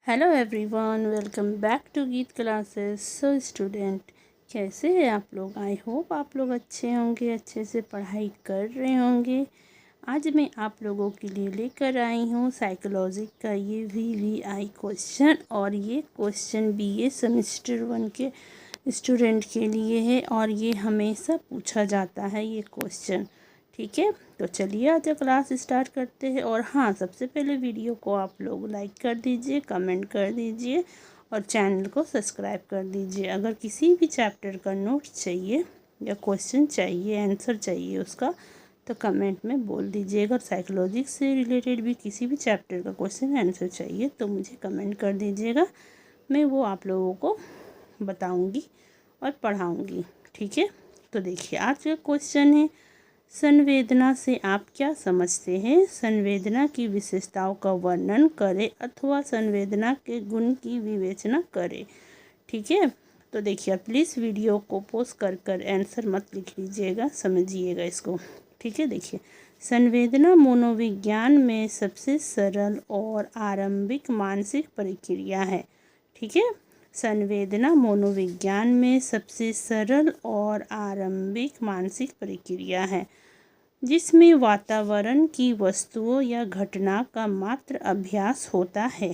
Hello everyone, welcome back to Geet classes. So student, कैसे हैं आप लोग? आई होप आप लोग अच्छे होंगे, अच्छे से पढ़ाई कर रहे होंगे। आज मैं आप लोगों के लिए लेकर आई हूँ साइकोलॉजी का ये VVI क्वेश्चन, और ये क्वेश्चन BA सेमेस्टर 1 के स्टूडेंट के लिए है और ये हमेशा पूछा जाता है ये क्वेश्चन। ठीक है, तो चलिए आज क्लास स्टार्ट करते हैं। और हाँ, सबसे पहले वीडियो को आप लोग लाइक कर दीजिए, कमेंट कर दीजिए और चैनल को सब्सक्राइब कर दीजिए। अगर किसी भी चैप्टर का नोट चाहिए या क्वेश्चन चाहिए, आंसर चाहिए उसका, तो कमेंट में बोल दीजिए। अगर साइकोलॉजी से रिलेटेड भी किसी भी चैप्टर का क्वेश्चन आंसर चाहिए तो मुझे कमेंट कर दीजिएगा, मैं वो आप लोगों को बताऊंगी और पढ़ाऊंगी। ठीक है, तो देखिए आज का क्वेश्चन है, संवेदना से आप क्या समझते हैं? संवेदना की विशेषताओं का वर्णन करें अथवा संवेदना के गुण की विवेचना करें। ठीक है, तो देखिए प्लीज़ वीडियो को पॉज कर आंसर मत लिख लीजिएगा, समझिएगा इसको। ठीक है, देखिए संवेदना मनोविज्ञान में सबसे सरल और आरंभिक मानसिक प्रक्रिया है। ठीक है, संवेदना मनोविज्ञान में सबसे सरल और आरंभिक मानसिक प्रक्रिया है जिसमें वातावरण की वस्तुओं या घटना का मात्र अभ्यास होता है।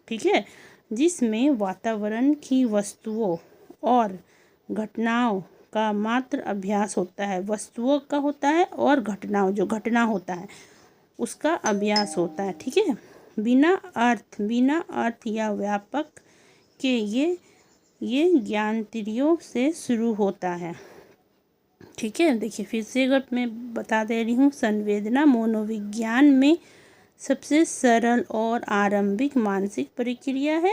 ठीक है, जिसमें वातावरण की वस्तुओं और घटनाओं का मात्र अभ्यास होता है। वस्तुओं का होता है और घटनाओं, जो घटना होता है उसका अभ्यास होता है। ठीक है, बिना अर्थ या व्यापक के ये ज्ञानेंद्रियों से शुरू होता है। ठीक है, देखिए फिर से अगर मैं बता दे रही हूँ, संवेदना मनोविज्ञान में सबसे सरल और आरंभिक मानसिक प्रक्रिया है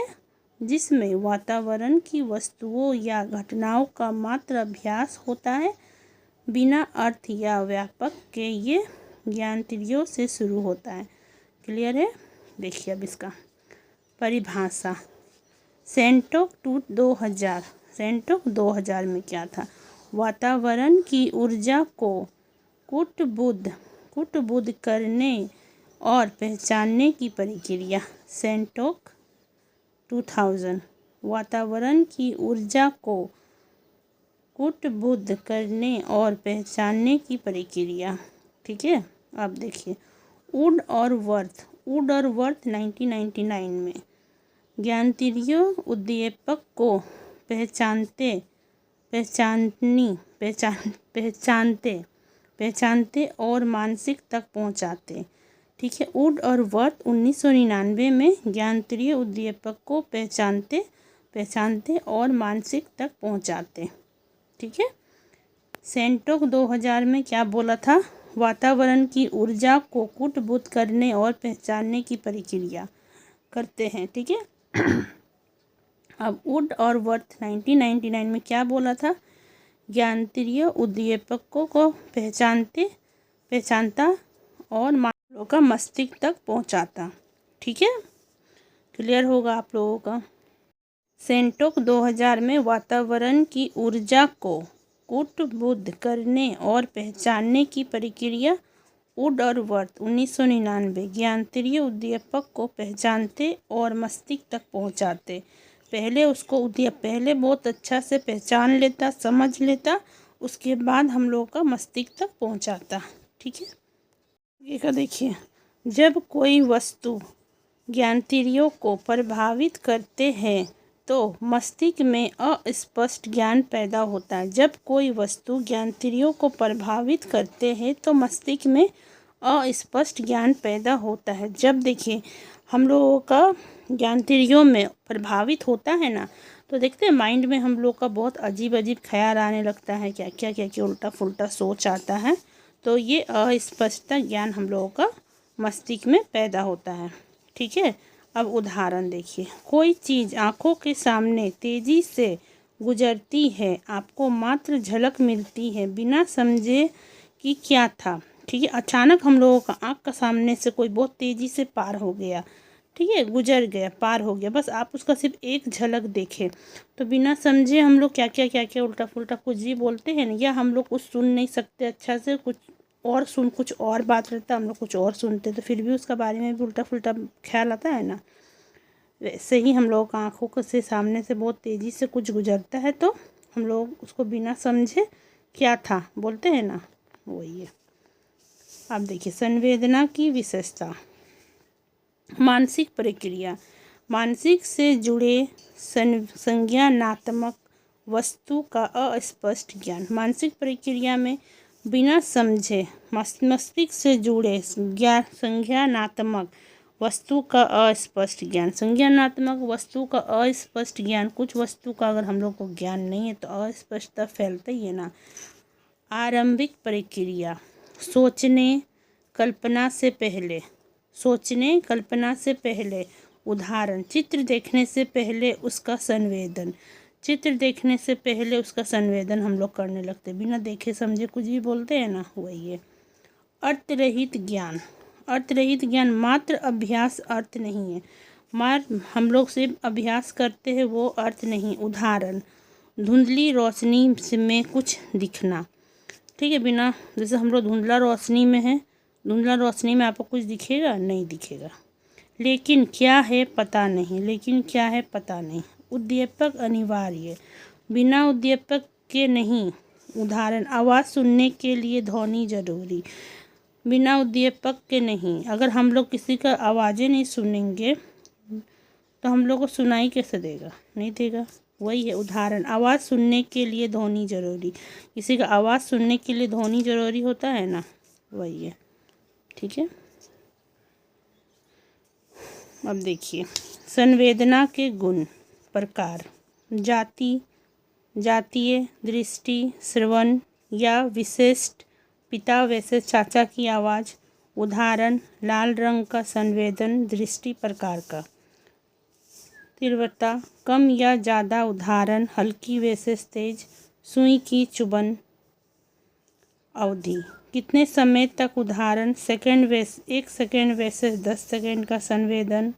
जिसमें वातावरण की वस्तुओं या घटनाओं का मात्र अभ्यास होता है। बिना अर्थ या व्यापक के ये ज्ञानेंद्रियों से शुरू होता है। क्लियर है? देखिए अब इसका परिभाषा। सेंटोक 2000 में क्या था? वातावरण की ऊर्जा को कुटबुद्ध करने और पहचानने की प्रक्रिया। सेंटोक 2000 वातावरण की ऊर्जा को कुटबुद्ध करने और पहचानने की प्रक्रिया। ठीक है, अब देखिए वुड और वर्थ 1999 में ज्ञानेंद्रिय उद्दीपक को पहचानते और मानसिक तक पहुंचाते। ठीक है, वुड और वर्थ 1999 में ज्ञानेंद्रिय उद्दीपक को पहचानते और मानसिक तक पहुंचाते। ठीक है, सेंटोक 2000 में क्या बोला था? वातावरण की ऊर्जा को कुटबुद्ध करने और पहचानने की प्रक्रिया करते हैं। ठीक है, अब वुड और वर्थ 1999 में क्या बोला था? ज्ञानेंद्रिय उद्दीपकों को पहचानता और मानव का मस्तिष्क तक पहुंचाता। ठीक है, क्लियर होगा आप लोगों का। सेंटोक 2000 में वातावरण की ऊर्जा को कुटबुद्ध करने और पहचानने की प्रक्रिया। वुड और वर्थ 1999 ज्ञानेंद्रिय उद्दीपक को पहचानते और मस्तिष्क तक पहुंचाते। पहले बहुत अच्छा से पहचान लेता, समझ लेता, उसके बाद हम लोग का मस्तिष्क तक पहुंचाता। ठीक है, ये देखिए, जब कोई वस्तु ज्ञानेंद्रियों को प्रभावित करते हैं तो मस्तिष्क में अस्पष्ट ज्ञान पैदा होता है। जब कोई वस्तु ज्ञानेंद्रियों को प्रभावित करते हैं तो मस्तिष्क में अस्पष्ट ज्ञान पैदा होता है। जब देखिए हम लोगों का ज्ञानेंद्रियों में प्रभावित होता है ना, तो देखते हैं माइंड में हम लोग का बहुत अजीब अजीब ख्याल आने लगता है, क्या उल्टा फुल्टा सोच आता है। तो ये अस्पष्टता ज्ञान हम लोगों का मस्तिष्क में पैदा होता है। ठीक है, अब उदाहरण देखिए, कोई चीज़ आँखों के सामने तेज़ी से गुजरती है, आपको मात्र झलक मिलती है बिना समझे कि क्या था। ठीक है, अचानक हम लोगों का आँख का सामने से कोई बहुत तेज़ी से पार हो गया। ठीक है, गुजर गया, पार हो गया, बस आप उसका सिर्फ एक झलक देखें तो बिना समझे हम लोग क्या उल्टा फुल्टा कुछ भी बोलते हैं ना, या हम लोग कुछ सुन नहीं सकते अच्छा से, कुछ और बात रहता है, हम लोग कुछ और सुनते, तो फिर भी उसका बारे में भी उल्टा फुल्टा ख्याल आता है ना। वैसे ही हम लोग आँखों को से सामने से बहुत तेज़ी से कुछ गुजरता है तो हम लोग उसको बिना समझे क्या था बोलते हैं ना, वही है। अब देखिए संवेदना की विशेषता। मानसिक प्रक्रिया, मानसिक से जुड़े संज्ञानात्मक वस्तु का अस्पष्ट ज्ञान। मानसिक प्रक्रिया में बिना समझे मस्तिष्क से जुड़े संज्ञानात्मक वस्तु का अस्पष्ट ज्ञान। संज्ञानात्मक वस्तु का अस्पष्ट ज्ञान, कुछ वस्तु का अगर हम लोग को ज्ञान नहीं है तो अस्पष्टता फैलता ही है ना। आरंभिक प्रक्रिया, सोचने कल्पना से पहले, सोचने कल्पना से पहले। उदाहरण, चित्र देखने से पहले उसका संवेदन। चित्र देखने से पहले उसका संवेदन हम लोग करने लगते, बिना देखे समझे कुछ भी बोलते हैं ना, वही है। अर्थरहित ज्ञान, अर्थरहित ज्ञान मात्र अभ्यास अर्थ नहीं है। हम लोग सिर्फ अभ्यास करते हैं, वो अर्थ नहीं। उदाहरण, धुंधली रोशनी में कुछ दिखना, ठीक है। बिना, जैसे हम लोग धुंधला रोशनी में है, धुंधला रोशनी में आपको कुछ दिखेगा, नहीं दिखेगा। लेकिन क्या है पता नहीं, लेकिन क्या है पता नहीं। उद्दीपक अनिवार्य, बिना उद्दीपक के नहीं। उदाहरण, आवाज़ सुनने के लिए ध्वनि जरूरी, बिना उद्दीपक के नहीं। अगर हम लोग किसी का आवाज़ें नहीं सुनेंगे तो हम लोग को सुनाई कैसे देगा, नहीं देगा, वही है। उदाहरण, आवाज़ सुनने के लिए ध्वनि जरूरी, किसी का आवाज़ सुनने के लिए ध्वनि जरूरी होता है ना, वही है, ठीक है। अब देखिए संवेदना के गुण प्रकार। जातीय, दृष्टि, श्रवण या विशिष्ट, पिता वैसे चाचा की आवाज़। उदाहरण, लाल रंग का संवेदन दृष्टि प्रकार का। तीव्रता, कम या ज़्यादा। उदाहरण, हल्की वैसे तेज, सुई की चुभन। अवधि, कितने समय तक। उदाहरण, सेकंड वैसे 1 सेकंड वैसे 10 सेकंड का संवेदन।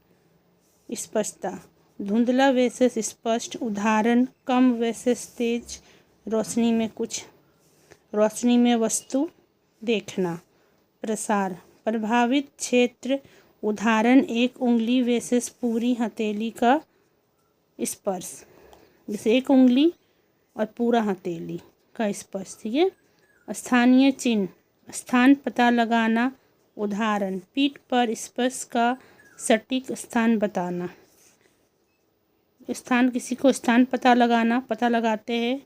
स्पष्टता, धुंधला वैसे स्पष्ट। उदाहरण, कम वैसे तेज, रोशनी में कुछ, रोशनी में वस्तु देखना। प्रसार, प्रभावित क्षेत्र। उदाहरण, 1 उंगली वैसे पूरी हथेली का स्पर्श, जैसे 1 उंगली और पूरा हथेली का स्पर्श, ठीक है। स्थानीय चिन्ह, स्थान पता लगाना। उदाहरण, पीठ पर स्पर्श का सटीक स्थान बताना। स्थान, किसी को स्थान पता लगाना, पता लगाते हैं।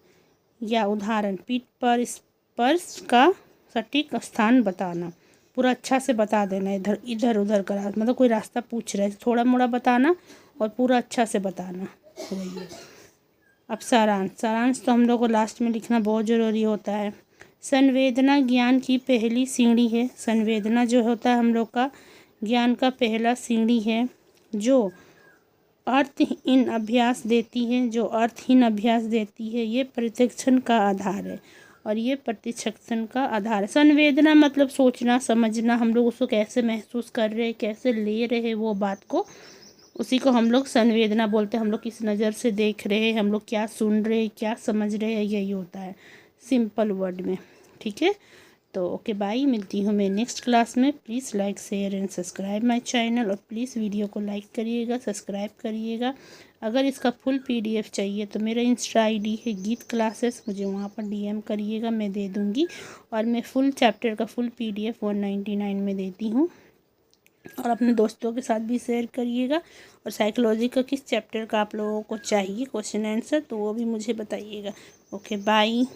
या उदाहरण, पीठ पर स्पर्श का सटीक स्थान बताना, पूरा अच्छा से बता देना, इधर इधर उधर का, मतलब कोई रास्ता पूछ रहे हैं थोड़ा मोड़ा बताना और पूरा अच्छा से बताना, वही है। अब सारांश तो हम लोग को लास्ट में लिखना बहुत ज़रूरी होता है। संवेदना ज्ञान की पहली सीढ़ी है। संवेदना जो होता है हम लोग का ज्ञान का पहला सीढ़ी है, जो अर्थहीन अभ्यास देती है, जो अर्थहीन अभ्यास देती है। ये प्रतिक्षण का आधार है, और ये प्रतिक्षण का आधार है। संवेदना मतलब सोचना समझना, हम लोग उसको कैसे महसूस कर रहे हैं, कैसे ले रहे हैं वो बात को, उसी को हम लोग संवेदना बोलते हैं। हम लोग किस नज़र से देख रहे हैं, हम लोग क्या सुन रहे हैं, क्या समझ रहे हैं, यही होता है सिंपल वर्ड में, ठीक है। तो ओके बाय, मिलती हूँ मैं नेक्स्ट क्लास में। Please like share and subscribe my channel, और प्लीज़ वीडियो को लाइक करिएगा, सब्सक्राइब करिएगा। अगर इसका फुल PDF चाहिए तो मेरा इंस्टा ID है गीत क्लासेस, मुझे वहाँ पर DM करिएगा, मैं दे दूँगी। और मैं फुल चैप्टर का फुल PDF 199 में देती हूँ। और अपने दोस्तों के साथ भी शेयर करिएगा। और साइकोलॉजी का किस चैप्टर का आप लोगों को चाहिए क्वेश्चन आंसर, तो वो भी मुझे बताइएगा। Okay bye.